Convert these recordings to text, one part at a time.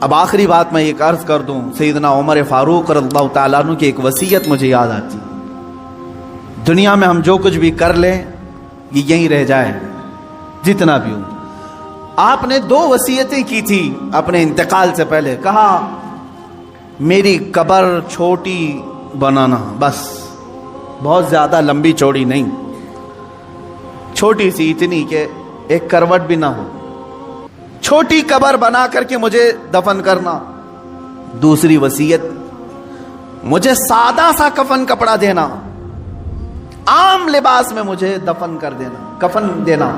اب آخری بات میں یہ عرض کر دوں، سیدنا عمر فاروق رضی اللہ تعالیٰ عنہ کی ایک وصیت مجھے یاد آتی ہے، دنیا میں ہم جو کچھ بھی کر لیں یہ یہیں رہ جائے جتنا بھی ہو۔ آپ نے 2 وصیتیں کی تھی اپنے انتقال سے پہلے، کہا میری قبر چھوٹی بنانا، بس بہت زیادہ لمبی چوڑی نہیں، چھوٹی سی، اتنی کہ ایک کروٹ بھی نہ ہو، چھوٹی قبر بنا کر کے مجھے دفن کرنا۔ دوسری وصیت، مجھے سادہ سا کفن کپڑا دینا، عام لباس میں مجھے دفن کر دینا، کفن دینا۔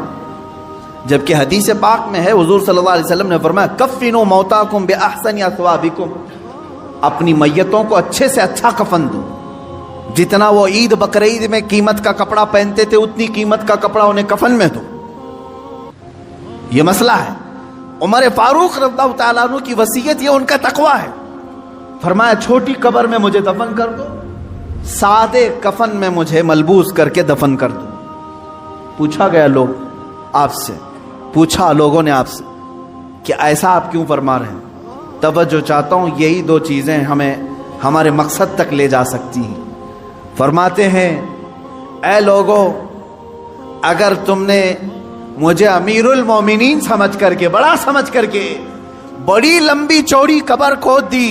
جبکہ حدیث پاک میں ہے، حضور صلی اللہ علیہ وسلم نے فرمایا کفنوا موتاکم باحسن اثوابکم، اپنی میتوں کو اچھے سے اچھا کفن دو، جتنا وہ عید بقرعید میں قیمت کا کپڑا پہنتے تھے اتنی قیمت کا کپڑا انہیں کفن میں دو۔ یہ مسئلہ ہے۔ عمر فاروق رضی اللہ تعالیٰ عنہ کی وصیت، یہ ان کا تقویٰ ہے، فرمایا چھوٹی قبر میں مجھے دفن کر دو، سادے کفن میں مجھے ملبوس کر کے دفن کر دو۔ پوچھا گیا لوگوں نے آپ سے کہ ایسا آپ کیوں فرما رہے ہیں؟ توجہ چاہتا ہوں، یہی 2 چیزیں ہمیں ہمارے مقصد تک لے جا سکتی ہیں۔ فرماتے ہیں اے لوگو، اگر تم نے مجھے امیر المومنین سمجھ کر کے، بڑا سمجھ کر کے بڑی لمبی چوڑی قبر کھود دی،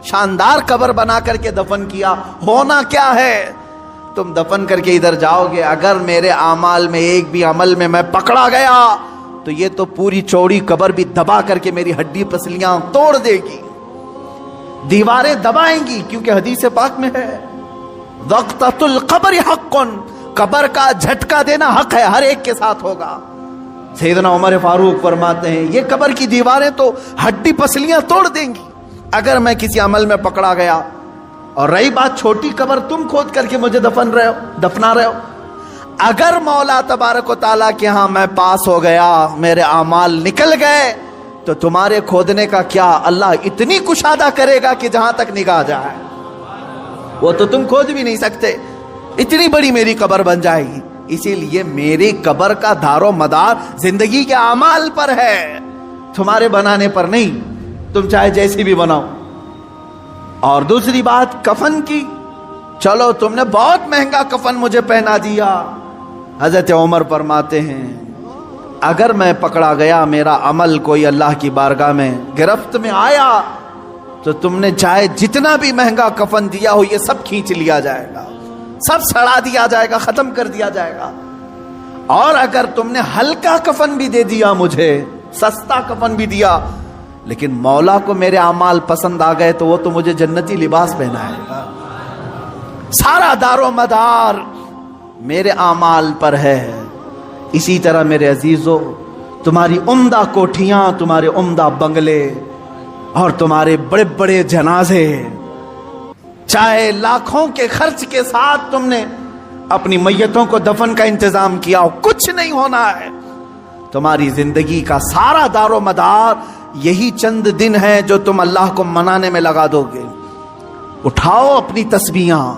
شاندار قبر بنا کر کے دفن کیا، ہونا کیا ہے؟ تم دفن کر کے ادھر جاؤ گے، اگر میرے اعمال میں ایک بھی عمل میں میں پکڑا گیا تو یہ تو پوری چوڑی قبر بھی دبا کر کے میری ہڈی پسلیاں توڑ دے گی، دیواریں دبائیں گی، کیونکہ حدیث پاک میں ہے وقتۃ القبر حق، قبر کا جھٹکا دینا حق ہے، ہر ایک کے ساتھ ہوگا۔ سیدنا عمر فاروق فرماتے ہیں یہ قبر کی دیواریں تو ہڈی پسلیاں توڑ دیں گی اگر میں کسی عمل میں پکڑا گیا، اور رہی بات چھوٹی قبر تم کھود کر کے مجھے دفنا رہے ہو، اگر مولا تبارک و تعالیٰ کے ہاں میں پاس ہو گیا، میرے اعمال نکل گئے، تو تمہارے کھودنے کا کیا، اللہ اتنی کشادہ کرے گا کہ جہاں تک نگاہ جائے وہ تو تم کھود بھی نہیں سکتے، اتنی بڑی میری قبر بن جائے گی۔ اسی لیے میری قبر کا دار و مدار زندگی کے اعمال پر ہے، تمہارے بنانے پر نہیں، تم چاہے جیسی بھی بناؤ۔ اور دوسری بات کفن کی، چلو تم نے بہت مہنگا کفن مجھے پہنا دیا، حضرت عمر فرماتے ہیں اگر میں پکڑا گیا، میرا عمل کوئی اللہ کی بارگاہ میں گرفت میں آیا، تو تم نے چاہے جتنا بھی مہنگا کفن دیا ہو یہ سب کھینچ لیا جائے گا، سب سڑا دیا جائے گا، ختم کر دیا جائے گا۔ اور اگر تم نے ہلکا کفن بھی دے دیا مجھے، سستا کفن بھی دیا، لیکن مولا کو میرے اعمال پسند آ گئے تو وہ تو مجھے جنتی لباس پہنائے گا۔ سارا دار و مدار میرے اعمال پر ہے۔ اسی طرح میرے عزیزو، تمہاری عمدہ کوٹھیاں، تمہارے عمدہ بنگلے اور تمہارے بڑے بڑے جنازے، چاہے لاکھوں کے خرچ کے ساتھ تم نے اپنی میتوں کو دفن کا انتظام کیا ہو، کچھ نہیں ہونا ہے۔ تمہاری زندگی کا سارا دار و مدار یہی چند دن ہے جو تم اللہ کو منانے میں لگا دو گے۔ اٹھاؤ اپنی تسبیحاں،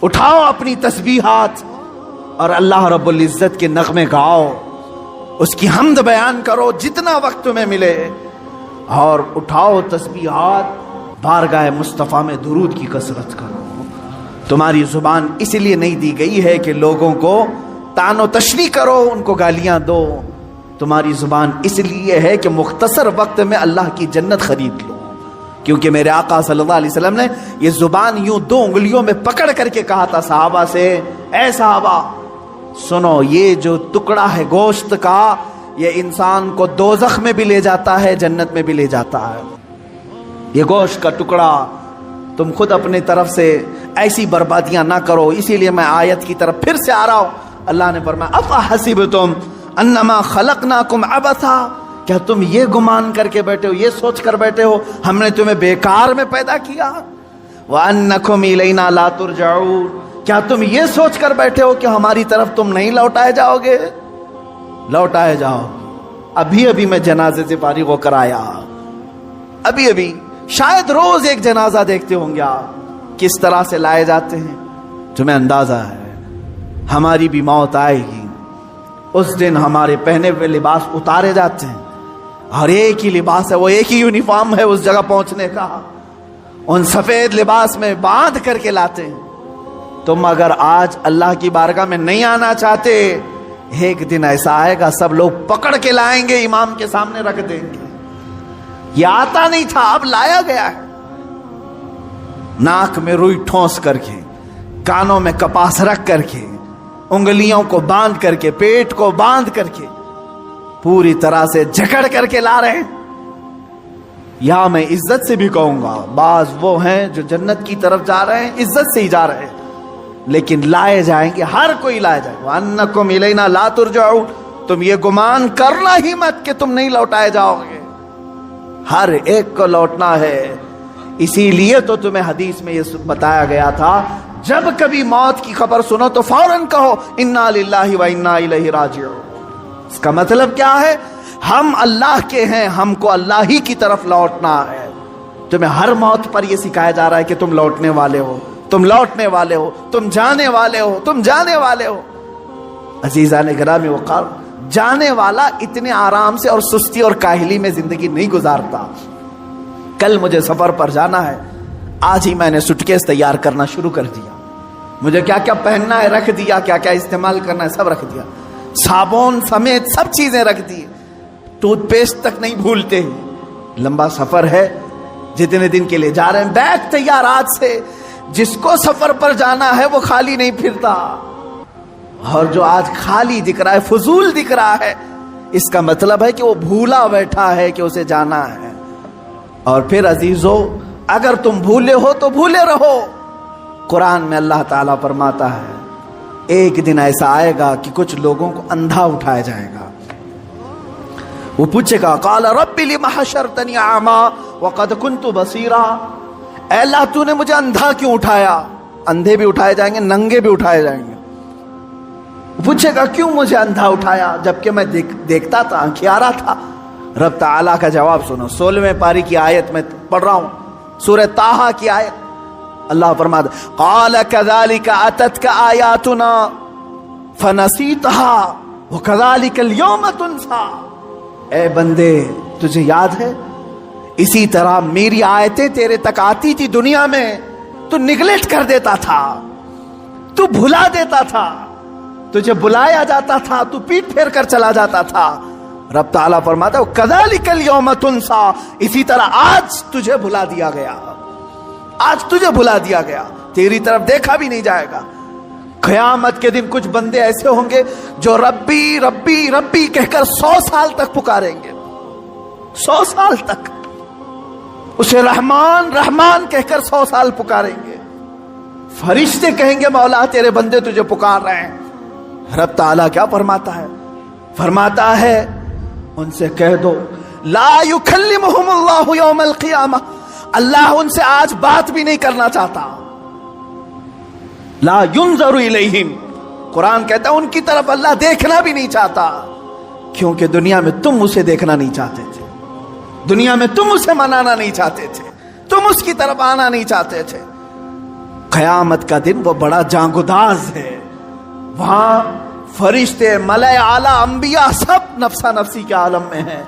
اٹھاؤ اپنی تسبیحات، اور اللہ رب العزت کے نغمے گاؤ، اس کی حمد بیان کرو جتنا وقت تمہیں ملے، اور اٹھاؤ تسبیحات، بارگاہ مصطفیٰ میں درود کی کثرت کرو۔ تمہاری زبان اس لیے نہیں دی گئی ہے کہ لوگوں کو طعن و تشریح کرو، ان کو گالیاں دو، تمہاری زبان اس لیے ہے کہ مختصر وقت میں اللہ کی جنت خرید لو۔ کیونکہ میرے آقا صلی اللہ علیہ وسلم نے یہ زبان یوں 2 انگلیوں میں پکڑ کر کے کہا تھا صحابہ سے، اے صحابہ سنو، یہ جو ٹکڑا ہے گوشت کا، یہ انسان کو دوزخ میں بھی لے جاتا ہے، جنت میں بھی لے جاتا ہے۔ یہ گوشت کا ٹکڑا، تم خود اپنی طرف سے ایسی بربادیاں نہ کرو۔ اسی لیے میں آیت کی طرف پھر سے آ رہا ہوں۔ اللہ نے فرمایا افحسبتم انما خلقناکم عبثا، کیا تم یہ گمان کر کے بیٹھے ہو، یہ سوچ کر بیٹھے ہو ہم نے تمہیں بیکار میں پیدا کیا؟ وانکم الینا لا ترجعون، کیا تم یہ سوچ کر بیٹھے ہو کہ ہماری طرف تم نہیں لوٹائے جاؤ گے؟ لوٹائے جاؤ۔ ابھی میں جنازے سے فارغ ہو کر آیا، ابھی شاید روز ایک جنازہ دیکھتے ہوں گے آپ، کس طرح سے لائے جاتے ہیں، تمہیں اندازہ ہے ہماری بھی موت آئے گی، اس دن ہمارے پہنے ہوئے لباس اتارے جاتے ہیں، اور ایک ہی لباس ہے، وہ ایک ہی یونیفارم ہے اس جگہ پہنچنے کا، ان سفید لباس میں باندھ کر کے لاتے ہیں۔ تم اگر آج اللہ کی بارگاہ میں نہیں آنا چاہتے، ایک دن ایسا آئے گا سب لوگ پکڑ کے لائیں گے، امام کے سامنے رکھ دیں گے۔ یہ آتا نہیں تھا، اب لایا گیا ہے۔ ناک میں روئی ٹھونس کر کے، کانوں میں کپاس رکھ کر کے، انگلیوں کو باندھ کر کے، پیٹ کو باندھ کر کے، پوری طرح سے جکڑ کر کے لا رہے ہیں۔ یہاں میں عزت سے بھی کہوں گا، بعض وہ ہیں جو جنت کی طرف جا رہے ہیں، عزت سے ہی جا رہے ہیں، لیکن لائے جائیں گے، ہر کوئی لائے جائے گا۔ وَأَنَّكُمْ إِلَيْنَا لَا تُرْجَعُونَ، تم یہ گمان کرنا ہی مت کہ تم نہیں لوٹائے جاؤ گے، ہر ایک کو لوٹنا ہے۔ اسی لیے تو تمہیں حدیث میں یہ بتایا گیا تھا، جب کبھی موت کی خبر سنو تو فوراً کہو اِنَّا لِلَّهِ وَإِنَّا إِلَيْهِ راجعون۔ اس کا مطلب کیا ہے؟ ہم اللہ کے ہیں، ہم کو اللہ ہی کی طرف لوٹنا ہے۔ تمہیں ہر موت پر یہ سکھایا جا رہا ہے کہ تم لوٹنے والے ہو، تم لوٹنے والے ہو، تم جانے والے ہو، تم جانے والے ہو۔ عزیزان گرامی وقار، جانے والا اتنے آرام سے اور سستی اور کاہلی میں زندگی نہیں گزارتا۔ کل مجھے سفر پر جانا ہے، آج ہی میں نے سوٹکیس تیار کرنا شروع کر دیا۔ مجھے کیا کیا پہننا ہے رکھ دیا، کیا کیا استعمال کرنا ہے سب رکھ دیا، صابن سمیت سب چیزیں رکھ دی، ٹوتھ پیسٹ تک نہیں بھولتے۔ لمبا سفر ہے، جتنے دن کے لیے جا رہے ہیں، بیگ تیار آج سے۔ جس کو سفر پر جانا ہے وہ خالی نہیں پھرتا، اور جو آج خالی دکھ رہا ہے، فضول دکھ رہا ہے، اس کا مطلب ہے کہ وہ بھولا بیٹھا ہے کہ اسے جانا ہے۔ اور پھر عزیزو، اگر تم بھولے ہو تو بھولے رہو۔ قرآن میں اللہ تعالیٰ فرماتا ہے ایک دن ایسا آئے گا کہ کچھ لوگوں کو اندھا اٹھایا جائے گا۔ وہ پوچھے گا قال رب لم حشرتنی اعما وقد كنت بصیرا، اے اللہ تو نے مجھے اندھا کیوں اٹھایا؟ اندھے بھی اٹھائے جائیں گے، ننگے بھی اٹھائے جائیں گے۔ پوچھے گا کیوں مجھے اندھا اٹھایا جبکہ میں دیکھتا تھا، آنکھیارا تھا؟ رب تعالیٰ کا جواب سنو، 16ویں پاری کی آیت میں پڑھ رہا ہوں، سورہ طٰہٰ کی آیت۔ اللہ فرماتا قال كذلك اتتك آیاتنا فنسیتها وكذلك اليوم تنسى، اے بندے تجھے یاد ہے اسی طرح میری آیتیں تیرے تک آتی تھی دنیا میں، تو نگلیکٹ کر دیتا تھا، تو بھلا دیتا تھا، تجھے بلایا جاتا تھا تو پیٹ پھیر کر چلا جاتا تھا۔ رب تعالیٰ فرماتا ہے کذالک اليوم تنسا، اسی طرح آج تجھے بھلا دیا گیا، آج تجھے بھلا دیا گیا، تیری طرف دیکھا بھی نہیں جائے گا۔ قیامت کے دن کچھ بندے ایسے ہوں گے جو ربی ربی ربی کہہ کر 100 سال تک پکاریں گے، 100 سال تک اسے رحمان رحمان کہہ کر 100 سال پکاریں گے۔ فرشتے کہیں گے مولا تیرے بندے تجھے پکار رہے ہیں۔ رب تعالیٰ کیا فرماتا ہے؟ فرماتا ہے ان سے کہہ دو لا یکلمہم اللہ یوم القیامہ، اللہ ان سے آج بات بھی نہیں کرنا چاہتا۔ لا ینظر الیہم، قرآن کہتا ہے ان کی طرف اللہ دیکھنا بھی نہیں چاہتا، کیونکہ دنیا میں تم اسے دیکھنا نہیں چاہتے تھے، دنیا میں تم اسے منانا نہیں چاہتے تھے، تم اس کی طرف آنا نہیں چاہتے تھے۔ قیامت کا دن وہ بڑا جانگداز ہے، وہاں فرشتے ملائے اعلیٰ انبیاء سب نفسا نفسی کے عالم میں ہیں۔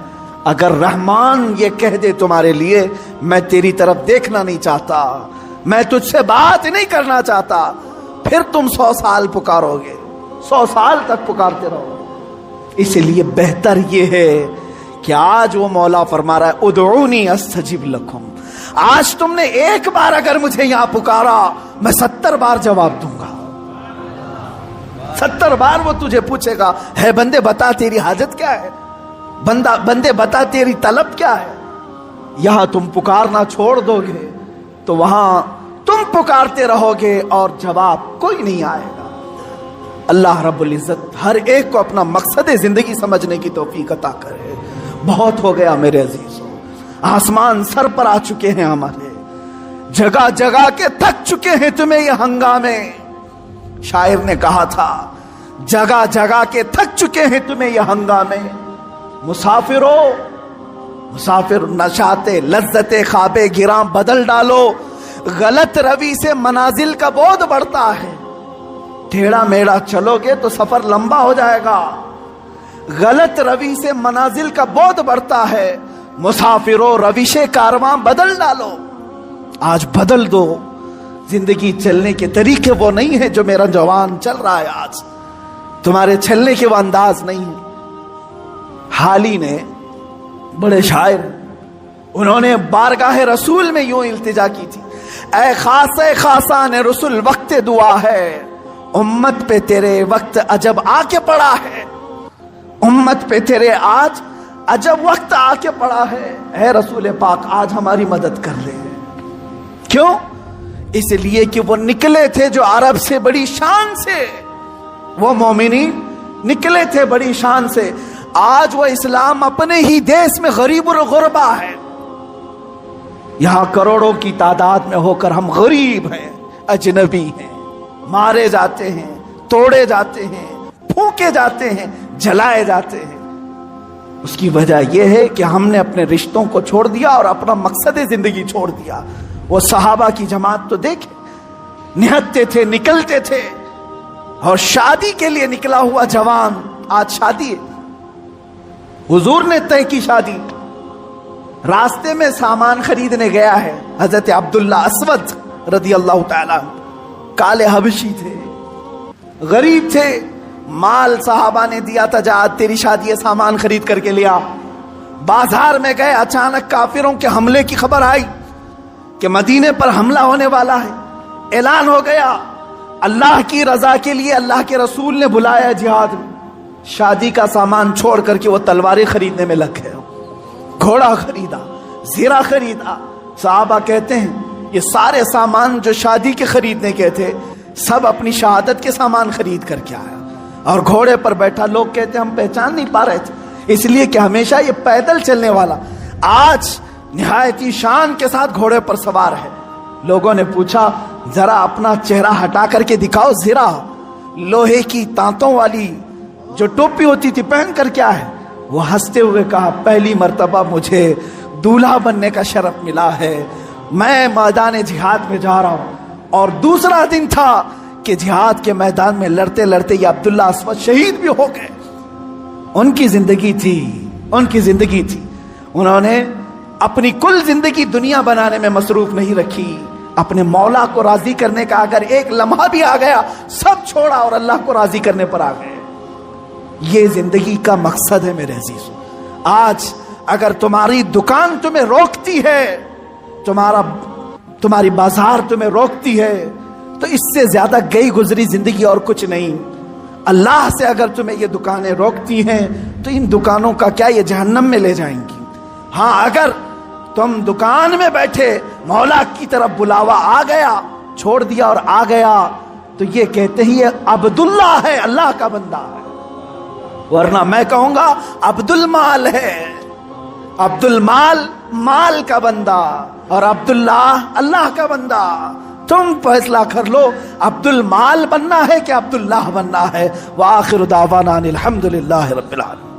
اگر رحمان یہ کہہ دے تمہارے لیے میں تیری طرف دیکھنا نہیں چاہتا، میں تجھ سے بات نہیں کرنا چاہتا، پھر تم 100 سال پکارو گے، 100 سال تک پکارتے رہو گے۔ اس لیے بہتر یہ ہے کہ آج وہ مولا فرما رہا ہے ادعونی استجب لکم، آج تم نے ایک بار اگر مجھے یہاں پکارا میں 70 بار جواب دوں گا، 70 بار وہ تجھے پوچھے گا ہے بندے بتا تیری حاجت کیا ہے، بندے بتا تیری طلب کیا ہے۔ یہاں تم پکارنا چھوڑ دو گے تو وہاں تم پکارتے رہو گے اور جواب کوئی نہیں آئے گا۔ اللہ رب العزت ہر ایک کو اپنا مقصد زندگی سمجھنے کی توفیق عطا کرے۔ بہت ہو گیا میرے عزیزوں، آسمان سر پر آ چکے ہیں ہمارے، جگہ جگہ کے تھک چکے ہیں تمہیں یہ ہنگامے۔ شاعر نے کہا تھا جگہ جگہ کے تھک چکے ہیں تمہیں یہ ہنگامے، مسافرو مسافر نشاتے لذت خواب گراں بدل ڈالو، غلط روی سے منازل کا بودھ بڑھتا ہے، ٹیڑھا میڑا چلو گے تو سفر لمبا ہو جائے گا، غلط روی سے منازل کا بودھ بڑھتا ہے، مسافروں روش کارواں بدل ڈالو، آج بدل دو۔ زندگی چلنے کے طریقے وہ نہیں ہے جو میرا جوان چل رہا ہے آج، تمہارے چلنے کے وہ انداز نہیں ہے۔ حالی نے بڑے شاعر، انہوں نے بارگاہ رسول میں یوں التجا کی تھی، اے خاصان رسول وقت دعا ہے، امت پہ تیرے وقت عجب آ کے پڑا ہے، امت پہ تیرے آج عجب وقت آ کے پڑا ہے، اے رسول پاک آج ہماری مدد کر لے۔ کیوں؟ اس لیے کہ وہ نکلے تھے جو عرب سے بڑی شان سے، وہ مومنین نکلے تھے بڑی شان سے، آج وہ اسلام اپنے ہی دیش میں غریب الغربا ہے، یہاں کروڑوں کی تعداد میں ہو کر ہم غریب ہیں، اجنبی ہیں، مارے جاتے ہیں، توڑے جاتے ہیں، پھونکے جاتے ہیں، جلائے جاتے ہیں۔ اس کی وجہ یہ ہے کہ ہم نے اپنے رشتوں کو چھوڑ دیا اور اپنا مقصد زندگی چھوڑ دیا۔ وہ صحابہ کی جماعت تو دیکھیں، نہتے تھے، نکلتے تھے، اور شادی کے لیے نکلا ہوا جوان آج شادی ہے، حضور نے طے کی شادی، راستے میں سامان خریدنے گیا ہے، حضرت عبداللہ اسود رضی اللہ تعالیٰ، کالے حبشی تھے، غریب تھے، مال صحابہ نے دیا تھا، جا تیری شادی ہے، سامان خرید کر کے لیا۔ بازار میں گئے، اچانک کافروں کے حملے کی خبر آئی کہ مدینے پر حملہ ہونے والا ہے، اعلان ہو گیا، اللہ کی رضا کے لیے اللہ کے رسول نے بلایا جہاد میں۔ شادی کا سامان چھوڑ کر کے وہ تلواریں خریدنے میں لگ گئے، گھوڑا خریدا، زیرہ خریدا۔ صحابہ کہتے ہیں یہ سارے سامان جو شادی کے خریدنے کے تھے سب اپنی شہادت کے سامان خرید کر کے آیا، اور گھوڑے پر بیٹھا۔ لوگ کہتے ہیں ہم پہچان نہیں پا رہے تھے، اس لیے کہ ہمیشہ یہ پیدل چلنے والا آج نہایتی شان کے ساتھ گھوڑے پر سوار ہے۔ لوگوں نے پوچھا ذرا اپنا چہرہ ہٹا کر کے دکھاؤ، زیرہ لوہے کی تانتوں والی جو ٹوپی ہوتی تھی پہن کر کیا ہے؟ وہ ہنستے ہوئے کہا پہلی مرتبہ مجھے دولہا بننے کا شرف ملا ہے، میں میدان جہاد میں جا رہا ہوں۔ اور دوسرا دن تھا کہ جہاد کے میدان میں لڑتے لڑتے یہ عبداللہ اسود شہید بھی ہو گئے۔ ان کی زندگی تھی، ان کی زندگی تھی، انہوں نے اپنی کل زندگی دنیا بنانے میں مصروف نہیں رکھی، اپنے مولا کو راضی کرنے کا اگر ایک لمحہ بھی آ گیا سب چھوڑا اور اللہ کو راضی کرنے پر آ گئے۔ یہ زندگی کا مقصد ہے میرے عزیزوں۔ آج اگر تمہاری دکان تمہیں روکتی ہے، تمہاری بازار تمہیں روکتی ہے، تو اس سے زیادہ گئی گزری زندگی اور کچھ نہیں۔ اللہ سے اگر تمہیں یہ دکانیں روکتی ہیں تو ان دکانوں کا کیا یہ جہنم میں لے جائیں گی۔ ہاں اگر تم دکان میں بیٹھے مولا کی طرف بلاوا آ گیا، چھوڑ دیا اور آ گیا، تو یہ کہتے ہی عبداللہ ہے، اللہ کا بندہ ہے، ورنہ میں کہوں گا عبد المال ہے، عبد المال مال کا بندہ اور عبداللہ اللہ کا بندہ۔ تم فیصلہ کر لو عبد المال بننا ہے کہ عبداللہ بننا ہے۔ وآخر دعوانا الحمدللہ رب العالمین۔